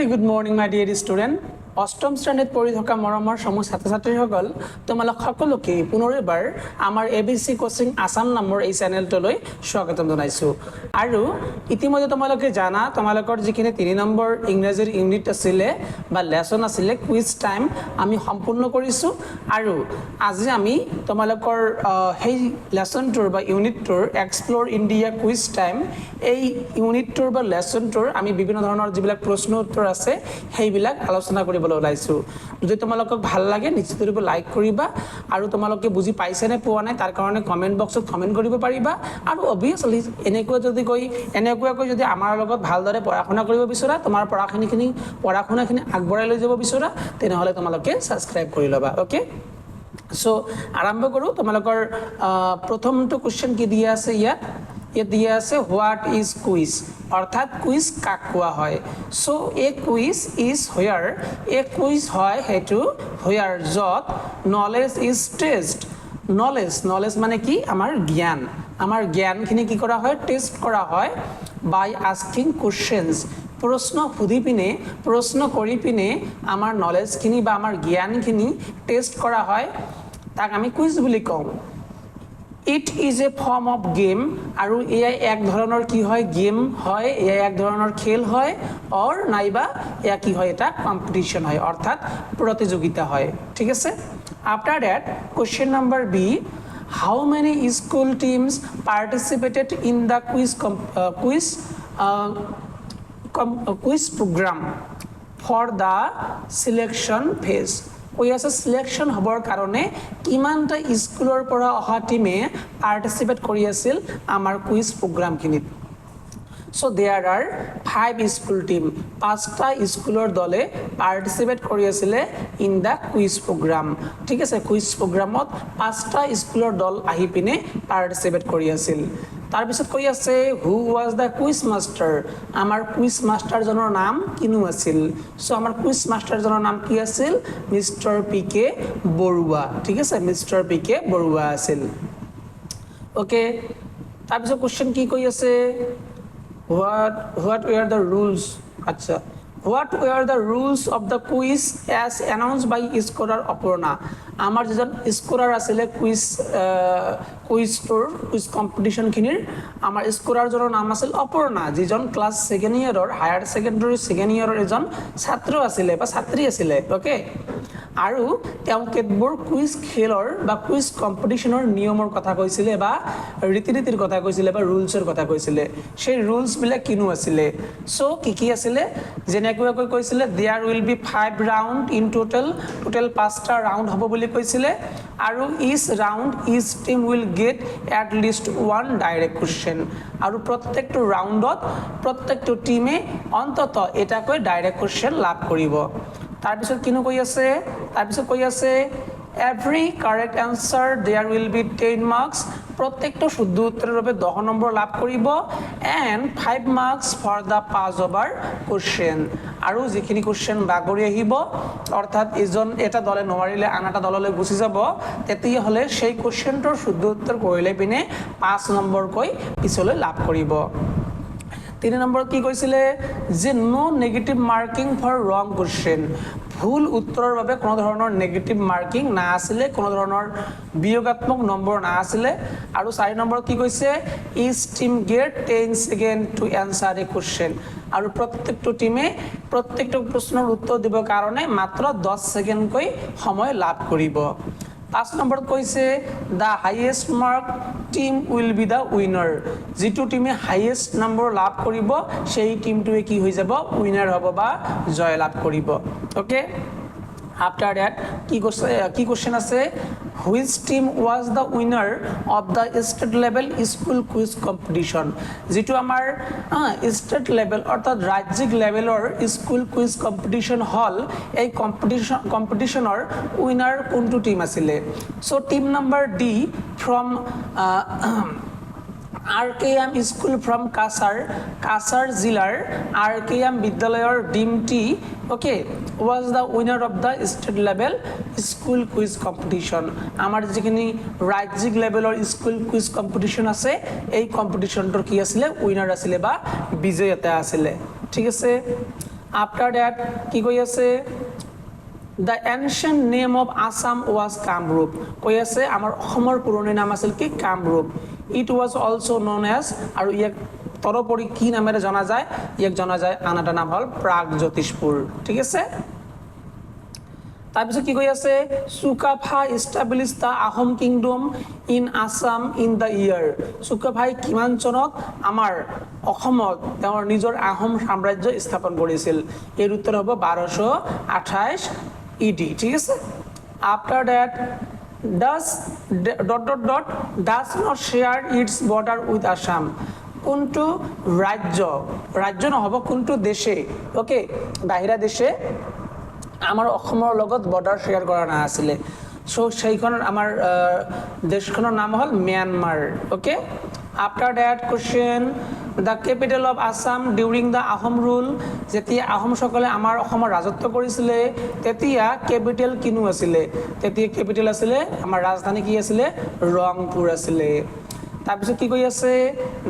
good morning, my dear student. অষ্টম শ্ৰেণীত পঢ়ি থকা মৰমৰ সমূহ ছাত্ৰ-ছাত্ৰীসকল তোমালোক সকলোকে পুনৰ এবাৰ আমাৰ ABC কোচিং আসাম নামৰ এই চেনেলটোলৈ স্বাগতম জনাইছো আৰু ইতিমধ্যে তোমালোকে জানা তোমালোকৰ যিখিনি 3 নম্বৰ ইংৰাজীৰ ইউনিট আছিলে বা লেসন আছিলে কুইজ টাইম আমি সম্পূৰ্ণ কৰিছো আৰু আজি আমি তোমালোকৰ সেই লেসনটোৰ বা ইউনিটটোৰ এক্সপ্লোৰ ইণ্ডিয়া কুইজ টাইম এই ইউনিটটোৰ বা লেসনটোৰ আমি বিভিন্ন ধৰণৰ যিবিলাক প্ৰশ্ন উত্তৰ আছে সেইবিলাক আলোচনা কৰিব ওলাইছো যদি তোমালোকক ভাল লাগে নিশ্চিতভাৱে লাইক কৰিবা আৰু তোমালোকে বুজি পাইছে নে পোৱা নাই তাৰ কাৰণে কমেন্ট বক্সত কমেন্ট কৰিব পাৰিবা আৰু অবিয়াসলি এনেকৈ যদি আমাৰ লগত ভালদৰে পঢ়া-শুনা কৰিব বিচৰা তোমাৰ পঢ়া-শুনাখিনি আগবঢ়াই লৈ যাব বিচৰা তেনেহলে তোমালোকে সাবস্ক্ৰাইব কৰি লবা ওকে সো আৰম্ভ কৰো তোমালোকৰ প্ৰথমটো কোশ্চেন কি দিয়া আছে ইয়াত দিয়া আছে হোৱাট ইজ কুইজ অৰ্থাৎ কুইজ কাক কোৱা হয় so A quiz is where A quiz হয় হেতু হোয়াৰ যত নলেজ ইজ টেস্ট নলেজ মানে কি আমাৰ জ্ঞানখিনি কি কৰা হয় টেস্ট কৰা হয় বাই আস্কিং কোশ্চেনস প্ৰশ্ন সুধি পিনে প্ৰশ্ন কৰি পিনে আমাৰ নলেজখিনি বা আমাৰ জ্ঞানখিনি টেস্ট কৰা হয় তাক আমি কুইজ বুলি কওঁ It is a form of game আৰু এয়া এক ধৰণৰ কি হয় গেম হয় এয়া এক ধৰণৰ খেল হয় অর নাইবা এয়া কি হয় এটা কম্পিটিশন হয় অর্থাৎ প্রতিযোগিতা হয় ঠিক আছে after that question number B how many school teams participated in the quiz program for the selection phase ওই আছে সিলেকশন হবৰ কাৰণে কিমানটা স্কুলৰ পৰা অহা টিমে পাৰ্টিসিপেট কৰি আছিল আমাৰ কুইজ প্ৰগ্ৰামখিনিত so there are 5 school team 5টা স্কুলৰ দলে পাৰ্টিসিপেট কৰি আছিল ইন দা কুইজ প্ৰগ্ৰাম ঠিক আছে কুইজ প্ৰগ্ৰামত 5টা স্কুলৰ দল আহি পিনে পাৰ্টিসিপেট কৰি আছিল তাৰ পিছত কৈ আছে হু ওয়াজ দা কুইজ মাস্টাৰ আমাৰ কুইজ মাস্টাৰ জনৰ নাম কিনু আছিল সো আমাৰ কুইজ মাস্টাৰ জনৰ নাম কি আছিল মিস্টাৰ পিকে বৰুৱা ঠিক আছে মিস্টাৰ পিকে বৰুৱা আছিল ওকে তাৰ পিছত কোশ্চেন কি কৈ আছে what were the rules আচ্ছা What were the rules of the quiz as announced by scorer Aparna? Amar jijon scorer asile quiz competition khinir amar scorer jonor naam asil Aparna jijon class 2nd year or higher secondary 2nd year or ejon chhatro asile ba chhatri asile okay আৰু তেওঁ কেতবোৰ quiz খেলৰ বা quiz কম্পিটিশনৰ নিয়মৰ কথা কৈছিলে বা ৰীতি-নীতিৰ কথা কৈছিলে বা ৰুলছৰ কথা কৈছিলে সেই ৰুলছ বিলাক কিনু আছিলে সো কি আছিলে যেনেকৈ কৈছিলে there will be 5 round in total 5টা ৰাউন্ড হ'ব বুলি কৈছিলে আৰু each round each team will get at least 1 direct question আৰু প্ৰত্যেকটো ৰাউন্ডত প্ৰত্যেকটো টিমে অন্তত এটাকৈ ডাইৰেক্ট কোশ্চেন লাভ কৰিব তাৰ পিছত কিনো কৈ আছে every correct answer there will be 10 marks প্ৰত্যেকটো শুদ্ধ উত্তৰৰ বাবে 10 নম্বৰ লাভ কৰিব and 5 marks for the pass over question আৰু যিখিনি কোশ্চেন বাগৰি আহিব অৰ্থাৎ এটা দলে নোৱাৰিলে আনটা দললৈ গুচি যাব তেতিয়া হলে সেই কোশ্চেনটোৰ শুদ্ধ উত্তৰ কৰিলে পিনে 5 নম্বৰ কৈ পিছলৈ লাভ কৰিব 3 নম্বৰ কি কৈছিলে যে নো নেগেটিভ মাৰ্কিং ফৰ ৰং কোশ্চেন ভুল উত্তৰৰ বাবে কোনো ধৰণৰ নেগেটিভ মাৰ্কিং না আছিল কোনো ধৰণৰ বিয়োগাত্মক নম্বৰ না আছিল আৰু 4 নম্বৰ কি কৈছে each team get 10 second to answer a question আৰু প্ৰত্যেকটো টিমে প্ৰত্যেকটো প্ৰশ্নৰ উত্তৰ দিব কাৰণে মাত্ৰ 10 সেকেন্ড কৈ সময় লাভ কৰিব 5 নম্বৰ কৈছে the highest mark team will be the winner যেটো টিমে হাইয়েস্ট নম্বৰ লাভ কৰিব সেই টিমটোৱে কি হৈ যাব উইনাৰ হ'ব বা জয় লাভ কৰিব ওকে after that কি কোশ্চেন আছে which team was the winner of the state level school quiz competition যেটো আমাৰ state level অৰ্থাৎ ৰাজ্যিক লেভেলৰ স্কুল কুইজ কম্পিটিশন হল এই কম্পিটিশনৰ উইনাৰ কোনটো টিম আছিল so team number D from RKM school from Kasar জিলাৰ RKM বিদ্যালয়ৰ ডিমটি okay was the winner of the state level school quiz competition আমাৰ যিখিনি ৰাজ্যিক লেভেলৰ স্কুল কুইজ কম্পিটিশন আছে এই কম্পিটিশনটোৰ কি আছিল উইনাৰ আছিল বা বিজেতা আছিল ঠিক আছে আফটাৰ ডেট কি কৈ আছে the ancient name of Assam was Kamrup কৈ আছে আমাৰ অসমৰ পুৰণি নাম আছিল কি Kamrup it was also' known as আৰু ইয়াক তদুপৰি কি নামেৰে জনা যায় ইয়াক জনা যায় আন এটা নাম হ'ল প্ৰাগজ্যোতিষপুৰ ঠিক আছে তাৰপিছত কি কৈ আছে Sukaphaa establish the Ahom kingdom in Assam in the year চুকাফাই কিমান চনত আমাৰ অসমত তেওঁৰ নিজৰ আহোম সাম্ৰাজ্য স্থাপন কৰিছিল এই উত্তৰ হ'ব 1228 ইডি ঠিক আছে after that does not share its border with Assam কোনটো ৰাজ্য নহ'ব কোনটো দেশে ওকে বাহিৰা দেশে আমাৰ অসমৰ লগত বৰ্ডাৰ শ্বেয়াৰ কৰা নাছিলে সো সেইখনৰ আমাৰ দেশখনৰ নাম হ'ল Myanmar okay after that question the capital of Assam during the Ahom rule যেতিয়া আহোমসকলে আমাৰ অসমৰ ৰাজত্ব কৰিছিলে তেতিয়া কেপিটেল কিনো আছিলে তেতিয়া কেপিটেল আছিলে আমাৰ ৰাজধানী কি আছিলে ৰংপুৰ আছিলে তাৰপিছত কি কৈ আছে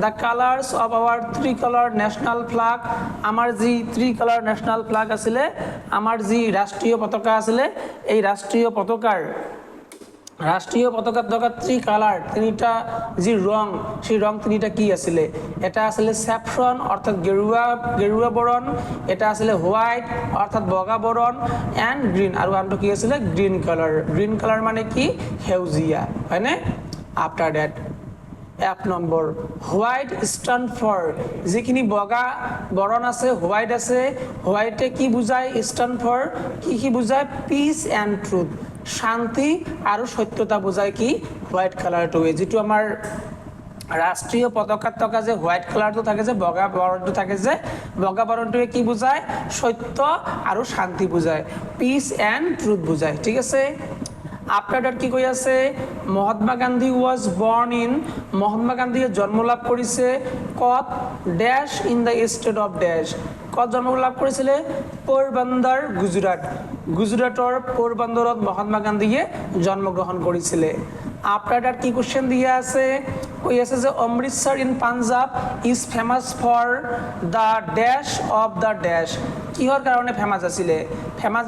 the colours of our three colour national flag আমাৰ যি থ্ৰী কালাৰ নেশ্যনেল ফ্লাগ আছিলে আমাৰ যি ৰাষ্ট্ৰীয় পতাকা আছিলে এই ৰাষ্ট্ৰীয় পতাকাত থকা থ্ৰী কালাৰ তিনিটা যি ৰং সেই ৰং তিনিটা কি আছিলে এটা আছিলে স্যাফ্ৰন অৰ্থাৎ গেৰুৱা বৰণ এটা আছিলে হোৱাইট অৰ্থাৎ বগা বৰণ এণ্ড গ্ৰীণ আৰু আনটো কি আছিলে গ্ৰীণ কালাৰ মানে কি সেউজীয়া হয়নে আফটাৰ ডেট এক নম্বৰ হোৱাইট ষ্টেণ্ড ফৰ যিখিনি বগা বৰণ আছে হোৱাইট আছে হোৱাইটে কি বুজায় ষ্টেণ্ড ফৰ কি বুজায় পিচ এণ্ড ট্ৰুথ শান্তি আৰু সত্যতা বুজায় কি হোৱাইট কালাৰটোৱে যিটো আমাৰ ৰাষ্ট্ৰীয় পতাকাত থকা যে হোৱাইট কালাৰটো থাকে যে বগা বৰণটো থাকে যে বগা বৰণটোৱে কি বুজায় সত্য আৰু শান্তি বুজায় পিচ এণ্ড ট্ৰুথ বুজায় ঠিক আছে আফটাৰ ডেট কি কৈ আছে মহাত্মা গান্ধী ৱাজ বৰ্ণ ইন মহাত্মা গান্ধীয়ে জন্ম লাভ কৰিছে কত ডেশ ইন দ্য ষ্টেট অফ ডেশ কত জন্ম লাভ কৰিছিলে পোৰবন্দৰ গুজৰাটৰ পোৰবন্দৰত মহাত্মা গান্ধীয়ে জন্মগ্ৰহণ কৰিছিলে আফটাৰ ডেট কি কুৱেশ্যন দিয়া আছে কৈ আছে যে Amritsar in Punjab is famous for the dash of the dash কিহৰ কাৰণে ফেমাছ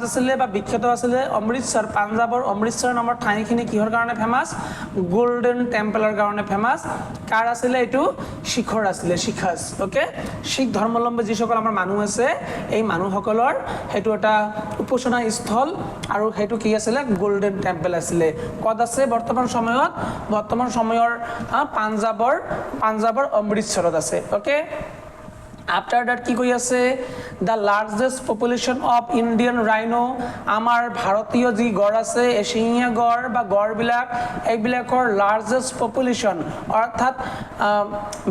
আছিলে বা বিখ্যাত আছিলে অমৃতসৰ পাঞ্জাবৰ অমৃতসৰ নামৰ ঠাইখিনি কিহৰ কাৰণে ফেমাছ গোল্ডেন টেম্পলৰ কাৰণে ফেমাছ কাৰ আছিলে এইটো শিখৰ আছিলে শিখাছ ওকে শিখ ধৰ্মাৱলম্বী যিসকল আমাৰ মানুহ আছে এই মানুহসকলৰ সেইটো এটা উপাসনা স্থল আৰু সেইটো কি আছিলে গোল্ডেন টেম্পল আছিলে কত আছে বৰ্তমান সময়ৰ পাঞ্জাবৰ অমৃতসৰত আছে ওকে আফটাৰ ডেট কি কৈ আছে the largest population of Indian rhino আমাৰ ভাৰতীয় যি গড় আছে এশিঙীয়া গড় বা গড়বিলাক এইবিলাকৰ লাৰ্জেষ্ট পপুলেশ্যন অৰ্থাৎ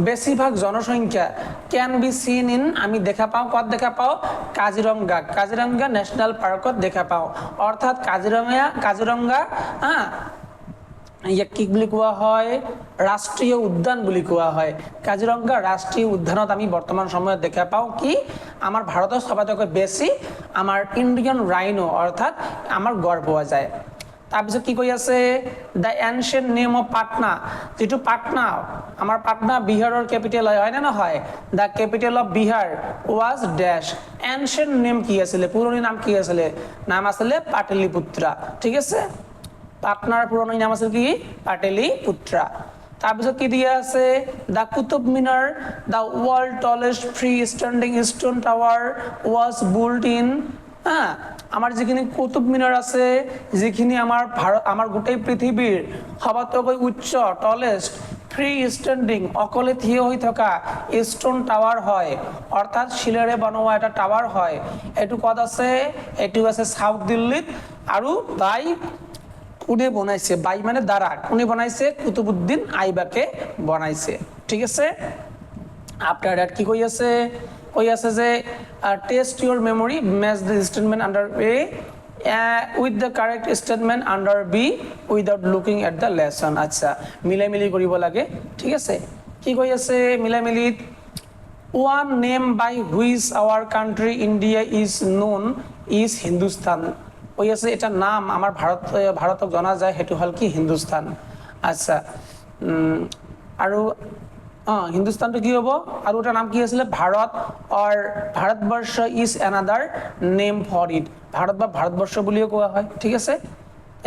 বেছিভাগ জনসংখ্যা কেন বি চিন ইন আমি দেখা পাওঁ ক'ত দেখা পাওঁ কাজিৰঙা নেশ্যনেল পাৰ্কত দেখা পাওঁ অৰ্থাৎ কাজিৰঙা ইয়াক কি বুলি কোৱা হয় ৰাষ্ট্ৰীয় উদ্যান বুলি কোৱা হয় কাজিৰঙা ৰাষ্ট্ৰীয় উদ্যানত আমি বৰ্তমান সময়ত দেখা পাওঁ কি আমাৰ ভাৰতৰ সবাতোকৈ বেছি আমাৰ ইণ্ডিয়ান ৰাইনো অৰ্থাৎ আমাৰ গড় পোৱা যায় তাৰপিছত কি কৈ আছে the ancient name of Patna যিটো পাটনা আমাৰ পাটনা বিহাৰৰ কেপিটেল হয় নে নহয় the capital of Bihar was ডেশ এনচিয়েণ্ট নেম কি আছিলে পুৰণি নাম কি আছিলে নাম আছিলে পাটলিপুত্ৰা ঠিক আছে পাটনাৰ পুৰণি নাম আছিল কি পাটলিপুত্ৰা তাৰপিছত কি দিয়া আছে the Qutub Minar the world tallest free standing stone tower was built in আমাৰ যিখিনি কুতুব মিনাৰ আছে যিখিনি আমাৰ গোটেই পৃথিৱীৰ সবাতোকৈ উচ্চ টলেষ্ট ফ্ৰী ষ্টেণ্ডিং অকলে থিয় হৈ থকা ষ্টোন টাৱাৰ হয় অৰ্থাৎ শিলেৰে বনোৱা এটা টাৱাৰ হয় এইটো ক'ত আছে এইটো আছে সাউথ দিল্লীত আৰু কোনে বনাইছে মানে দ্বাৰা কোনে বনাইছে কুতুবুদ্দিন আইবাকে বনাইছে ঠিক আছে আফটাৰ ডেট কি কৈ আছে যে test Euro memory match the statement under A with the correct statement under B without looking at the lesson আচ্ছা মিলাই কৰিব লাগে ঠিক আছে কি কৈ আছে মিলিত one name by which our country India is known is Hindustan কৈ আছে এটা নাম আমাৰ ভাৰতক জনা যায় সেইটো হ'ল কি হিন্দুস্তান আচ্ছা আৰু হিন্দুস্তানটো কি হ'ব আৰু এটা নাম কি আছিলে Bharat or Bharatvarsha is another name for it Bharat বা ভাৰতবৰ্ষ বুলিও কোৱা হয় ঠিক আছে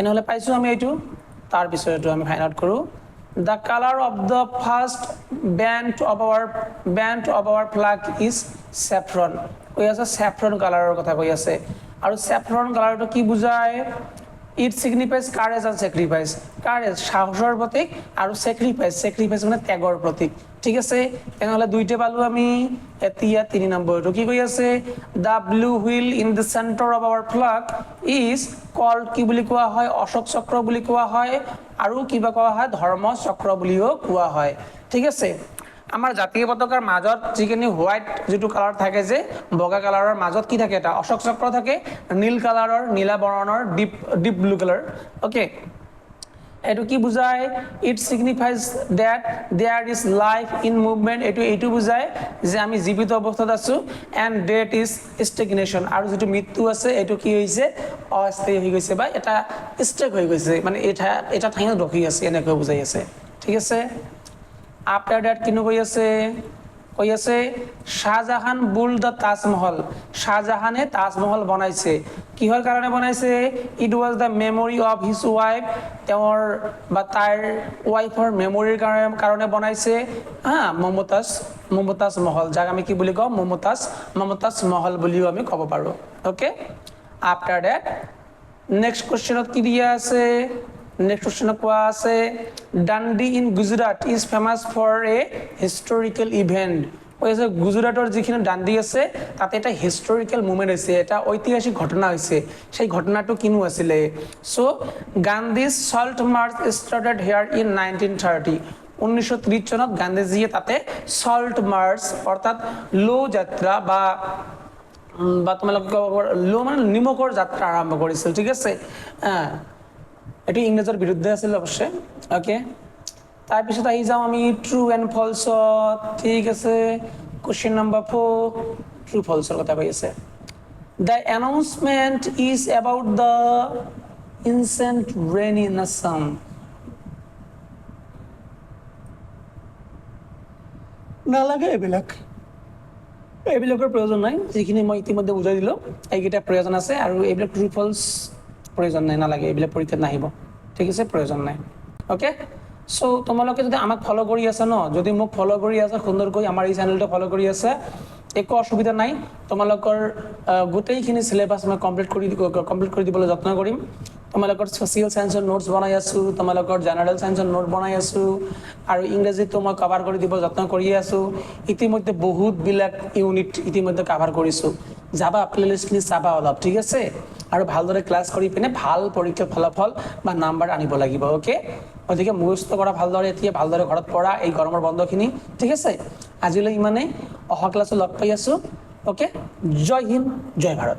এনেহ'লে পাইছোঁ আমি এইটো তাৰপিছত এইটো আমি ফাইণ্ড আউট কৰোঁ the colour of the first band of our flag is saffron কৈ আছে চেফ্ৰন কালাৰৰ কথা কৈ আছে আৰু চেফ্ৰন কালাৰটো কি বুজায় it signifies courage and sacrifice courage সাহসৰ প্ৰতীক আৰু চেক্ৰিফাইচ মানে ত্যাগৰ প্ৰতীক ঠিক আছে তেনেহ'লে দুইটা পালোঁ আমি এতিয়া 3 নম্বৰটো কি কৈ আছে the blue wheel in the centre of our flag is called কি বুলি কোৱা হয় অশোক চক্ৰ বুলি কোৱা হয় আৰু কিবা কোৱা হয় ধৰ্ম চক্ৰ বুলিও কোৱা হয় ঠিক আছে আমাৰ জাতীয় পতাকাৰ মাজত যিখিনি হোৱাইট যেটো কালাৰ থাকে যে বগা কালাৰৰ মাজত কি থাকে এটা অশোক চক্ৰ থাকে নীল কালাৰৰ নীলা বৰণৰ ডিপ ব্লু কালাৰ ওকে এটো কি বুজায় it signifies that there is life in movement এইটো বুজায় যে আমি জীবিত অৱস্থাত আছো এণ্ড ডেথ ইজ ষ্টেগনেশ্যন আৰু যেটো মৃত্যু আছে এইটো কি হৈছে অস্থায়ী হৈ গৈছে বা এটা ষ্টেক হৈ গৈছে মানে এটা ঠাইত ৰখি আছে এনেকৈ বুজাই আছে ঠিক আছে আফটাৰ দ্যাট কিনো কৈ আছে শাহজাহান বুল দ্য তাজমহল শাহজাহানে তাজমহল বনাইছে কিহৰ কাৰণে বনাইছে it was the memory of his wife তেওঁৰ বা তাইৰ ওয়াইফৰ মেমৰিৰ কাৰণে বনাইছে মমতাজ মহল যাক আমি কি বুলি কওঁ মমতাজ মহল বুলিও আমি ক'ব পাৰোঁ ওকে আফটাৰ দ্যাট নেক্সট কোৱেশ্চনত কি দিয়া আছে নেক্সট কোৱেশ্চনত কোৱা আছে Dandi in Gujarat is famous for a historical event কৈ আছে গুজৰাটৰ যিখিনি ডান্ডি আছে তাতে এটা হিষ্টৰিকেল মুভমেণ্ট হৈছে এটা ঐতিহাসিক ঘটনা হৈছে সেই ঘটনাটো কিনো আছিলে so' Gandhi's salt march started here in 1930 1930 চনত গান্ধীজীয়ে তাতে সল্ট মাৰ্চ অৰ্থাৎ লো যাত্ৰা বা তোমালোকে লো মানে নিমকৰ যাত্ৰা আৰম্ভ কৰিছিল ঠিক আছে এটো ইংৰেজৰ বিৰুদ্ধে আছিল অৱশ্যে ওকে তাৰপিছত আহি যাওঁ আমি ট্ৰু এণ্ড ফলছত ঠিক আছে কোৱেশ্চন নম্বৰ 4 ট্ৰু ফলছৰ কথা কৈ আছে the announcement is about the incessant rain in Assam নালাগে এইবিলাকৰ প্ৰয়োজন নাই যিখিনি মই ইতিমধ্যে বুজাই দিলোঁ এইকেইটা প্ৰয়োজন আছে আৰু এইবিলাক ট্ৰু ফলছ প্ৰয়োজন নাই নালাগে এইবিলাক পৰীক্ষাত নাহিব ঠিক আছে প্ৰয়োজন নাই ওকে সো তোমালোকে যদি আমাক ফলো কৰি আছা ন যদি মোক ফলো কৰি আছা সুন্দৰকৈ আমাৰ এই চেনেলটো ফলো কৰি আছে একো অসুবিধা নাই তোমালোকৰ গোটেইখিনি সিলেবাস মই কমপ্লিট কৰি দিবলৈ যত্ন কৰিম তোমালোকৰ সোশিয়েল সায়েন্সৰ নোটস বনাই আছো তোমালোকৰ জেনাৰেল সায়েন্সৰ নোট বনাই আছো আৰু ইংৰাজীটো মই কভাৰ কৰি দিব যত্ন কৰি আছো ইতিমধ্যে বহুত বিলাক ইউনিট ইতিমধ্যে কভাৰ কৰিছো যাবা প্লেলিষ্টখিনি চাবা অলপ ঠিক আছে আৰু ভালদৰে ক্লাছ কৰি পিনে ভাল পৰীক্ষাৰ ফলাফল বা নাম্বাৰ আনিব লাগিব ওকে গতিকে মুখস্থ কৰা ভালদৰে এতিয়া ভালদৰে ঘৰত পঢ়া এই গৰমৰ বন্ধখিনি ঠিক আছে আজিলৈ ইমানেই অহা ক্লাছত লগ পাই আছো ওকে জয় হিন্দ জয় ভাৰত